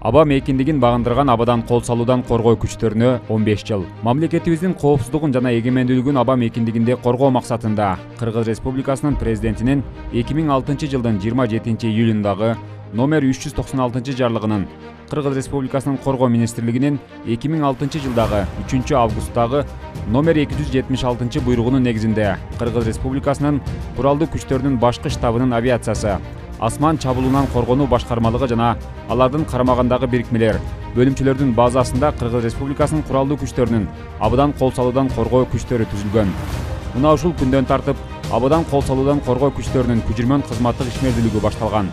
Аба мейкиндигин багындырган абадан кол салуудан коргоо күчтөрүнө 15 жыл. Мамлекетибиздин коопсуздугун жана эгемендүүлүгүн аба мейкиндигинде коргоо максатында Кыргыз Республикасынын президентинин 2006 жылдын 27 июлундагы номер 396 жарлыгынын, Кыргыз Республикасынын коргоо министрлигинин 2006 жылдагы 3 августтагы номер 276 буйругунун негизинде Кыргыз Республикасынын куралдуу күчтөрүнүн башкы штабынын авиациясы, асман чабуулунан коргонуу башкармалыгы жана алардын карамагындагы бирикмелер, бөлүмчөлөрдүн базасында Кыргыз Республикасынын куралдуу күчтөрүнүн абадан кол салуудан коргоо күчтөрү түзүлгөн. Мына ушул күндөн тартып абадан кол салуудан коргоо күчтөрүнүн күчүрмөн кызматтык ишмердүүлүгү башталган.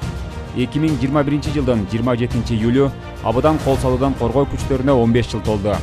2021 жылдын 27 июлю абадан кол салуудан коргоо күчтөрүнө 15 жыл толду.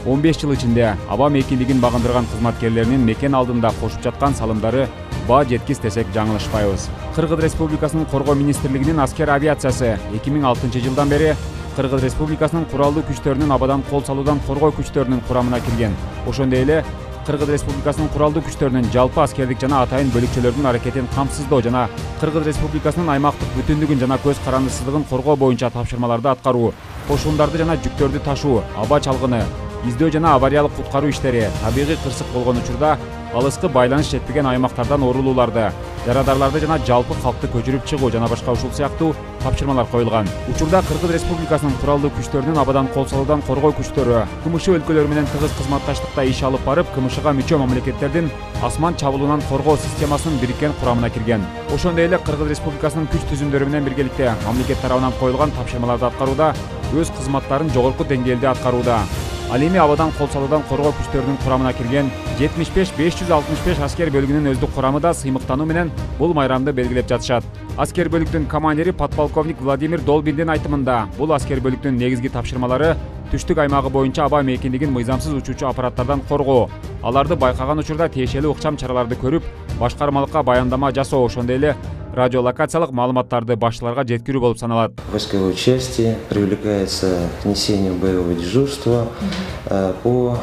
15 жыл ичинде аба мейкиндигин багындырган кызматкерлеринин мекен алдында кошуп жаткан салымдары баа жеткис десек жаңылышпайбыз. Кыргыз Республикасынын коргоо министрлигинин аскер авиациясы 2006 жылдан бери Кыргыз Республикасынын куралдуу күчтөрүнүн абадан кол салуудан коргоо күчтөрүнүн курамына кирген. Ошондой эле Кыргыз Республикасынын куралдуу күчтөрүнүн жалпы аскердик жана атайын бөлүкчөлөрдүн аракетин камсыздоо жана Кыргыз Республикасынын аймактык бүтүндүгүн жана көз карандысыздыгын коргоо боюнча тапшырмаларды аткаруу, кошундарды жана жүктөрдү ташуу, аба чалгыны, издөө жана авариялык куткаруу иштери, табигый кырсык болгон учурда алыскы байланыш жетпеген аймактардан орулууларды, жарадарларды жана жалпы калкты көчүрүп чыгуу жана башка ушул сыяктуу тапшырмалар коюлган. Учурда Кыргыз Республикасынын куралдуу күчтөрүнүн абадан кол салуудан коргоо күчтөрү КМШ өлкөлөрү менен тыгыз кызматташтыкта иш алып барып, КМШга мүчө мамлекеттердин асман чабуулунан коргоо системасынын бириккен курамына кирген. Ошондой эле Кыргыз Республикасынын күч түзүмдөрү менен биргеликте мамлекет тарабынан коюлган тапшырмаларды аткарууда өз кызматтарын жогорку деңгээлде аткарууда. Ал эми абадан кол салуудан коргоо күчтөрүнүн курамына кирген 75-565 аскер бөлүгүнүн өздүк курамы да сыймыктануу менен бул майрамды белгилеп жатышат. Аскер бөлүктүн командири подполковник Владимир Долбиндин айтымында, бул аскер бөлүктүн негизги тапшырмалары түштүк аймагы боюнча аба мейкиндигин мыйзамсыз учуучу аппараттардан коргоо, аларды байкаган учурда тиешелүү ыкчам чараларды көрүп, башкармалыкка баяндама жасоо, ошондой эле радиолокациялык маалыматтарды башчыларга жеткирүү болуп саналат. Войсковой части привлекается к несению боевого дежурства по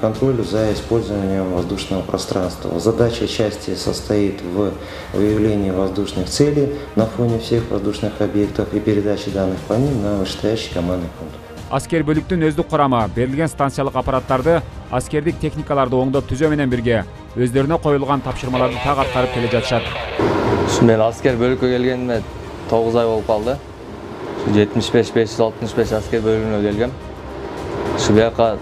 контролю за использованием воздушного пространства. Задача части состоит в выявлении воздушных целей на фоне всех воздушных объектов и передаче данных по ним на вышестоящий командный пункт. Аскер бөлүктүн өздүк курамы берилген станциялык аппараттарды, аскердик техникаларды оңдоп түзөө менен бирге өздөрүнө коюлган тапшырмаларды так аткарып келе жатышат. Мен аскер бөлүккө келгениме 9 ай болуп калды. 75-565 аскер бөлүгүнө келгем. Ушу бияка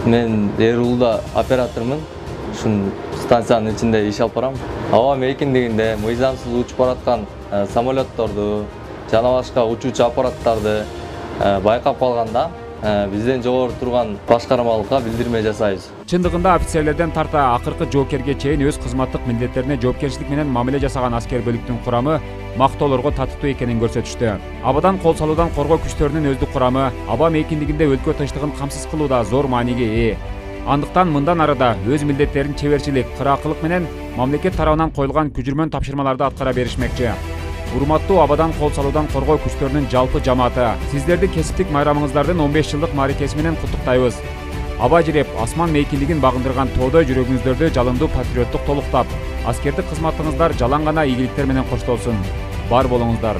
мен Эрулда оператормун. Ушун станциянын ичинде иш алып барам. Аба мейкиндигинде мыйзамсыз учуп бараткан самолетторду жана башка учуучу аппараттарды байкап калганда бизден жогору турган башкармалыкка билдирме жасайбыз. Чындыгында офицерлерден тарта акыркы жоокерге чейин өз кызматтык милдеттерине жоопкерчилик менен мамиле жасаган аскер бөлүктүн курамы мактоолорго татыктуу экенин көрсөтүштү. Абадан кол салуудан коргоо күчтөрүнүн өздүк курамы аба мейкиндигинде өлкө тынчтыгын камсыз кылууда зор мааниге ээ. Андыктан мындан арыда өз милдеттерин чеберчилик, кыраакылык менен мамлекет тарабынан коюлган күчүрмөн тапшырмаларды аткара беришмекчи. Урматтуу абадан кол салуудан коргоо күчтөрүнүн жалпы жамааты, сиздерди кесиптик майрамыңыздардын 15 жылдык мааракеси менен куттуктайбыз. Аба жиреп, асман мейкиндигин багындырган тоодой жүрөгүңүздөрдү жалындуу патриоттук толуктап, аскердик кызматыңыздар жалаң гана ийгиликтер менен коштолсун. Бар болуңуздар.